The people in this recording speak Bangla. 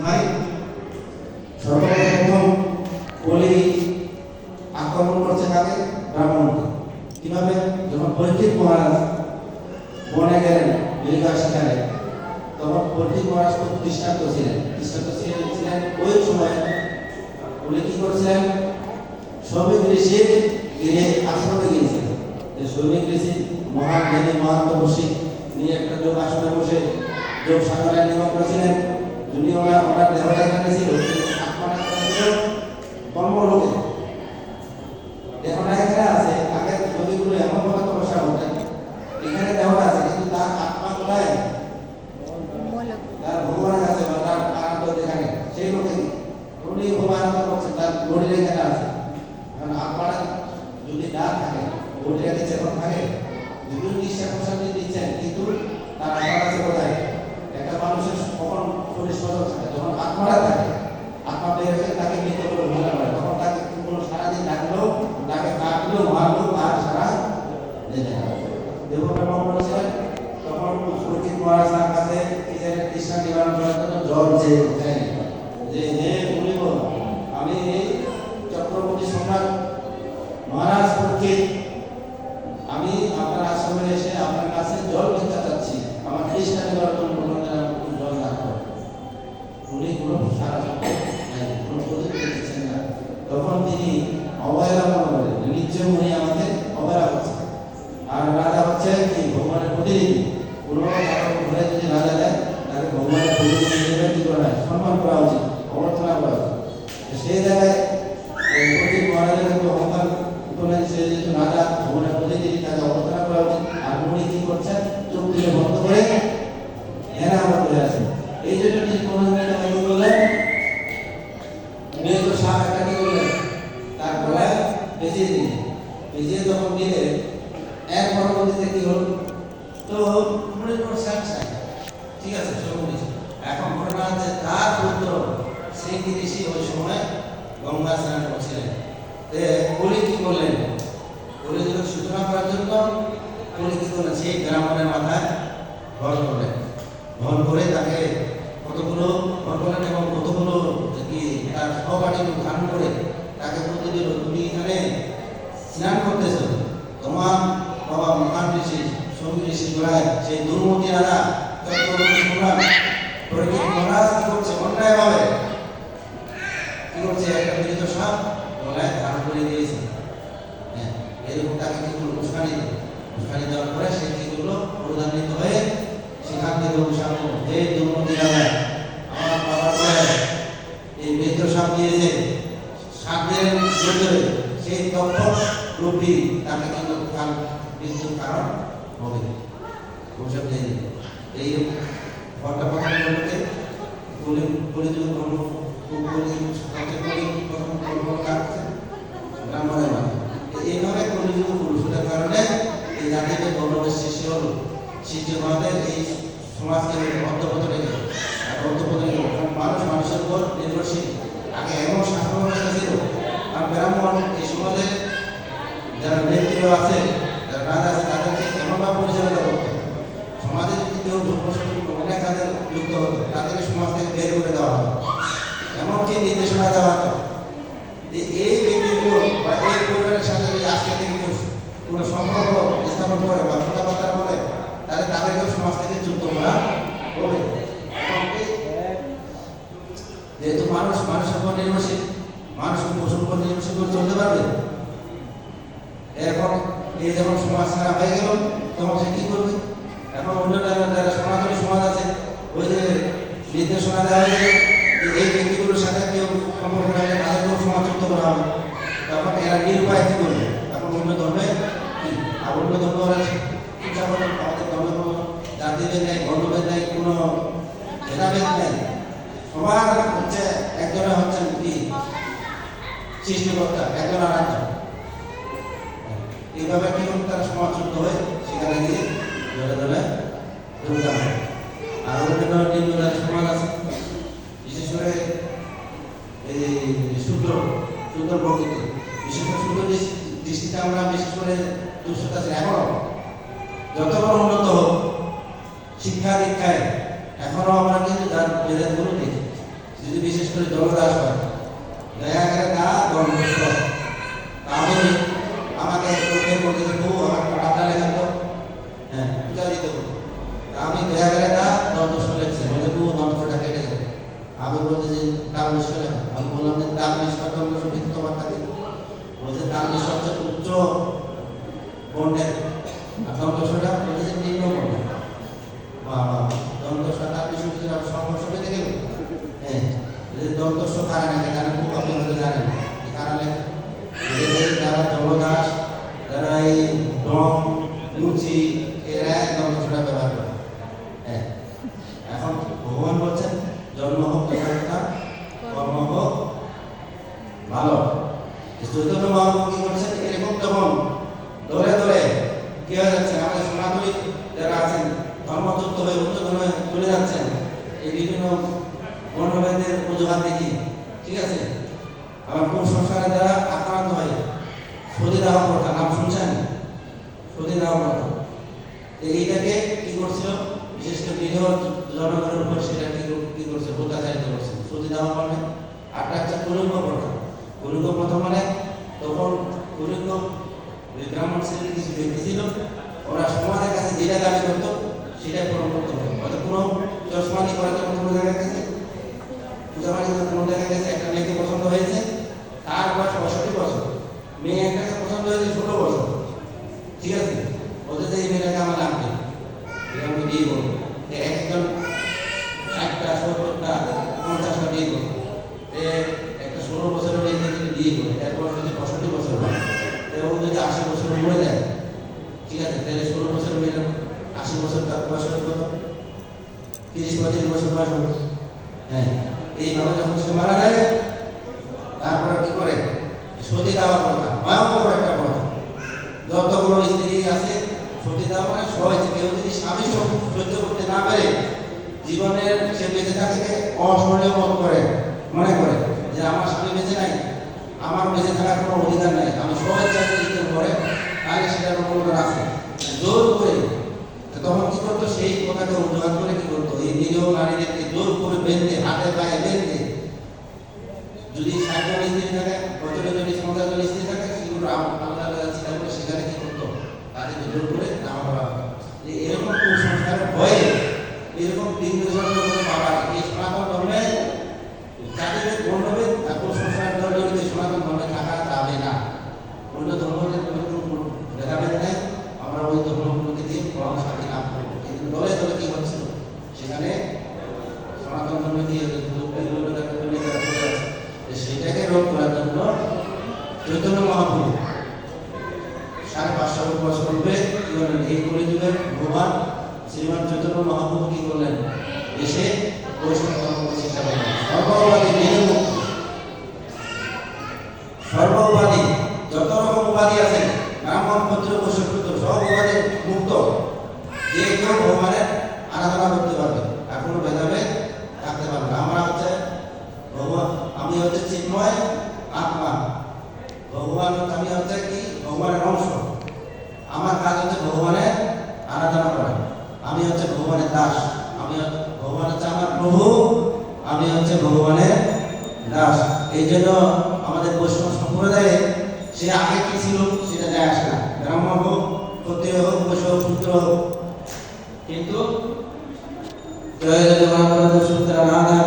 ভাই, সর্বপ্রথম বলি আক্রমণ করছে কাকে? ব্রাহ্মণকে। কিভাবে? যখন পরীক্ষিত মহারাজ বনে গেলেন মৃগা শিকারে, তখন পরীক্ষিত মহারাজ খুব দৃষ্টান্ত ছিলেন। ওই সময় উনি কি করছিলেন? সৌমিক ঋষির গিরে আশ্রমে গিয়েছিলেন। সৌমিক ঋষি মহান জ্ঞানী মহান তপস্বী নিয়ে একটা যোগ আসনে বসে যোগ সাধনায় নিমগ্ন ছিলেন। যদি ওনার দেহটা এখানে ছিল, আত্মাটা ছিল কর্মলোকে, দেহটা এখানে আছে। আগে যোগীগুলো এমনভাবে তপস্যা করতেন, এখানে দেহটা আছে কিন্তু তার আত্মা কোথায়? তার ভগবানের কাছে বা তার আনন্দ যেখানে, সেই লোকে উনি ভগবান করছেন, তার বডির এখানে আছে। কারণ আত্মাটা যদি না থাকে, বডিটা কি চেতন থাকে? যদিও নিঃশ্বাস প্রশ্বাস দিচ্ছেন, কিন্তু তার আত্মা আছে কোথায়? একটা মানুষের কখন পরিষ্কার থাকে? যখন আত্মাটা থাকে, আত্মা বের হয়ে তাকে মৃত করে ঘোষণা করে, তখন তাকে কোনো সারাদিন ডাকলেও, তাকে কাটলেও, মারলেও তার সারা যেতে হবে। দেবপ্রেম বলেছিলেন, তখন পরীক্ষিত মহারাজ তার কাছে তৃষ্ণা নিবারণ করার জন্য জল চেয়ে যে হে মুনিব, আমি চক্রবর্তী সম্রাট মহারাজ পরীক্ষিত, আমি আপনার আশ্রমে এসে আপনার কাছে জল ভিক্ষা চাচ্ছি, আমার তৃষ্ণা নিবারণ জল রাখো। উনি কোনো সারা কোনো প্রতিক্রিয়া দিচ্ছেন না। তখন তিনি অবহেলা মনে করেন, নিশ্চয় উনি আমাকে অবহেলা করছেন। আর রাজা হচ্ছে কি? ভগবানের প্রতিনিধি। কোনো ঘরে যদি রাজা দেয়, তাকে ভগবানের প্রতিনিধি হিসেবে কি করা হয়? সম্মান করা উচিত, অবর্তনা করা উচিত। সেই জায়গায় প্রতি মহারাজের একটু অহংকার উঠলে, সে যেহেতু রাজা, ভগবানের প্রতিনিধি, তাকে অবর্তনা করা উচিত। আর উনি কি করছেন? চোখ দিয়ে বন্ধ করে হেরা আমার করে আছেন। এই জন্য তিনি কোনো কি করলেন? মেয়ে তো সাপ একটা কি করলেন? তার গলায় পেঁচিয়ে দিলেন। পেঁচিয়ে যখন দিলে, এক পরবর্তীতে কি হল? তো মনে করছেন ঠিক আছে, সবুজ। এখন ঘটনা হচ্ছে তার পুত্র সেই ঋষি ওই সময় গঙ্গা স্নান করছিলেন। বলি কি করলেন? বলে যদি সূচনা করার জন্য বলি কি করলেন? সেই ব্রাহ্মণের মাথায় ভর করলেন। ভর করে তাকে কতগুলো ভর করলেন এবং কতগুলো কি তার সহপাঠী ধারণ করে তাকে বলতে দিল, তুমি এখানে স্নান করতেছ, তোমার বাবা মহান ঋষি সৌমিক ঋষি গোড়ায় সেই দুর্মতি রাজা পরীক্ষিত মহারাজ কি করছে? অন্যায়ভাবে কি করছে? একটা মৃত সাপ গলায় ধারণ করে দিয়েছে। হ্যাঁ, এরকম তাকে কি করলো? উস্কানি দিল। উস্কানি দেওয়ার পরে সে কি করলো? প্রধান্বিত হয়ে সেখান থেকে উস্কানো, হে দুর্মতি রাজা, আমার বাবার গোড়ায় এই মৃত সাপ দিয়েছে, সাপের ভিতরে সেই তথ্য রূপী তাকে কিন্তু মৃত্যুর কারণ হবে। এই ঘরটা প্রথম করতে ব্রাহ্মণের মানে এইভাবে কলিযুগ পুরুষের কারণে এই জাতিকে গৌরবের সৃষ্টি হলো। সৃষ্টি হওয়াতে এই সমাজকে অন্তর্গত রেখে মানুষ মানুষের উপর নির্ভরশীল। আগে এমন শাসন ব্যবস্থা ছিল, আর ব্রাহ্মণ এই সমাজে যারা ব্যক্তিত্ব আছে, যারা রাজা আছে, তাদেরকে এমনভাবে পরিচালনা করতো। সমাজে যদি কেউ অনেক কাজে যুক্ত হতো, তাদেরকে সমাজ থেকে বের করে দেওয়া হতো। এমনকি নির্দেশনা দেওয়া হতো যে এই ব্যক্তিগুলো বা এই পরিবারের সাথে যদি আজকে থেকে কেউ কোনো সম্পর্ক স্থাপন করে বা কথাবার্তা বলে, তাহলে তাদেরকেও সমাজ থেকে যুক্ত করা হবে। যেহেতু মানুষ মানুষের উপর নির্ভরশীল, মানুষ পশুর উপর নির্ভরশীল করে চলতে পারবে। এরপর এই যখন সমাজ খারাপ হয়ে গেল, তখন সে কি করবে? এখন অন্য যারা সনাতনী সমাজ আছে, ওই যে নির্দেশনা দেওয়া হয়েছে এই ব্যক্তিগুলোর সাথে কেউ সম্পর্ক রাখলে তাদেরকেও সমাজযুক্ত করা হবে। তখন এরা নিরুপায় কি করবে? এখন অন্য ধর্মে আর অন্য ধর্ম চিন্তা করেন, আমাদের ধর্ম জাতিভেদ নেই, বর্ণভেদ নেই, কোনো ভেদাভেদ নেই। সবার হচ্ছে একজনে হচ্ছেন কি সৃষ্টিকর্তা, একজন আর একজন। এইভাবে কি তারা সমাজযুক্ত হয়ে সেখানে গিয়ে ধরে ধরে যোগদান হয়। আর অন্যান্য নিম্ন সমাজ আছে, বিশেষ করে এই শূদ্র প্রকৃতি, বিশেষ করে শূদ্র দৃষ্টিতে আমরা বিশেষ করে দুঃস্থতা আছে। এখনো যত বড় উন্নত হোক শিক্ষা দীক্ষায়, এখনো আমরা কিন্তু তার বেদাতগুলো দেখি। করে জলদাস হয়, দয়া করে তা দণ্ডস্থ। আমি আমাকে চোখে বলতে খুব আমার পাটা লেখা তো, হ্যাঁ পূজা দিতে বলতো, আমি দয়া করে তা দণ্ডস্থ লেখছে, বলে খুব দণ্ডটা কেটে গেছে। আমি বলতে যে তার নিষ্ঠ লেখা, আমি বললাম যে তার নিষ্ঠ দণ্ডস্থ ভিত্ত বার্তা দিত, বলছে তার নিষ্ঠ হচ্ছে উচ্চ বর্ণের, আর দণ্ডস্থটা বলছে নিম্ন বর্ণের। বাবা দন্তস্ব তার বিষয় কিছু সংঘর্ষ পেতে গেল, হ্যাঁ দন্তস্ব কারণ এখানে খুব আপনি হয়তো জানেন এই কারণে যারা জলদাস, যারা এই ডম লুচি, এরা দন্তস্বটা ব্যবহার করে। হ্যাঁ এখন ভগবান বলছেন জন্ম হোক যথাযথা, কর্ম হোক ভালো। চৈতন্য মহাপ্রভু কি করছেন, এরকম যখন দলে দলে কি হয়ে যাচ্ছে, আমাদের সনাতনী যারা আছেন ধর্মযুক্ত হয়ে উচ্চ ধর্মে চলে যাচ্ছেন, এই বিভিন্ন বর্ণভেদের অজুহাত দেখি, ঠিক আছে। আবার কুসংস্কারের দ্বারা আক্রান্ত হয় সতীদাহ প্রথা, নাম শুনছেন সতীদাহ প্রথা। এইটাকে কি করছিল, বিশেষ করে নিরীহ জনগণের উপর সেটা কি করছে, অত্যাচারিত করছে। সতীদাহ মানে আরটা হচ্ছে কলিঙ্গ প্রথা। কলিঙ্গ প্রথা মানে তখন কলিঙ্গ ব্রাহ্মণ শ্রেণীর কিছু ব্যক্তি ছিল, ওরা সমাজের কাছে যেটা দাবি করতো সেটাই পূরণ করতে হবে। হয়তো কোনো চশমানি করাতে কোনো দেখা গেছে, পূজামানি কোনো দেখা গেছে একটা মেয়েকে পছন্দ হয়েছে, তার বয়স 65 বছর, মেয়ে একটাকে পছন্দ হয়েছে 16 বছর, ঠিক আছে। বলতে যে এই মেয়েটাকে আমার লাগবে, আমি বিয়ে করবো। একজন 60টা 70টা 50টা বিয়ে করবো, একটা 16 বছরের মেয়েকে যদি বিয়ে করে এরপর যদি 65 বছর হয়, ও যদি 80 বছর মরে যায়, ঠিক আছে, তাহলে 16 বছরের মেয়েটা 80 বছর তার বয়স হবে কত, 30-35 বছর বয়স হবে। হ্যাঁ এইভাবে যখন সে মারা যায়, তারপরে কি করে সতী দেওয়া কথা, ভয়ঙ্কর একটা কথা। যতগুলো স্ত্রী আছে সতী দেওয়া মানে সহজ, কেউ যদি স্বামী সহ্য করতে না পারে, জীবনের সে বেঁচে থাকে অস্মরণীয় মনে করে যে আমার স্বামী বেঁচে নাই, আমার বেঁচে থাকার কোনো অধিকার নাই, আমি স্বেচ্ছায় যদি করে তাহলে সেটার কোনো আছে জোর করে। তখন কি করতো, সেই কথাকে অজুহাত করে কি করতো, এই নিরীহ নারীদেরকে জোর করে বেঁধে, হাতে পায়ে বেঁধে, যদি 60 জন স্ত্রী থাকে, বছরে যদি 50 জন স্ত্রী থাকে, সেগুলো আলাদা আলাদা চিন্তা করে সেখানে কি করতো, তাদেরকে জোর করে নামা করা হতো। এরকম কুসংস্কারের ভয়ে এরকম দিন বাবা এই সনাতন ধর্মে জাতিভেদ বর্ণভেদ আর কুসংস্কার জড়িত সনাতন ধর্মে থাকা যাবে না। অন্য ধর্মের ভেদাভেদ নেই, আমরা ওই ধর্মগুলোকে দিয়ে পরম শান্তি লাভ করবো। কিন্তু দলে দলে কি হচ্ছিল, সেখানে সনাতন ধর্মে কি সেটাকে রোধ করার জন্য চৈতন্য মহাপ্রভু 550 বছর পূর্বে কি করলেন, এই কলিযুগের ভগবান শ্রীমান চৈতন্য মহাপ্রভু কি করলেন, এসে বৈষ্ণব ধর্ম প্রতিষ্ঠা করলেন। সর্ববাদী নির্মুক্ত, সর্ববাদী যত রকম উপাধি আছে, ব্রাহ্মণ ক্ষত্র বৈষ্ণব সব উপাধি মুক্ত, যে কেউ ভগবানের আরাধনা করতে পারবে, আর কোনো ভেদাভেদ থাকতে পারবে না। আমরা হচ্ছে ভগবান, আমি হচ্ছে চিন্ময় আত্মা, ভগবান আমি হচ্ছে কি ভগবানের অংশ, আমার কাজ হচ্ছে ভগবানের আরাধনা করা, আমি হচ্ছে ভগবানের দাস, আমি ভগবান হচ্ছে আমার প্রভু, আমি হচ্ছে ভগবানের দাস। এই জন্য আমাদের বৈষ্ণব সম্প্রদায়ে সে আগে কি ছিল সেটা যায় আসে না, ব্রাহ্মণ হোক, ক্ষত্রিয় হোক, বৈষ্ণব হোক, শূদ্র হোক, কিন্তু জয় জগন্নাথ সুতরাং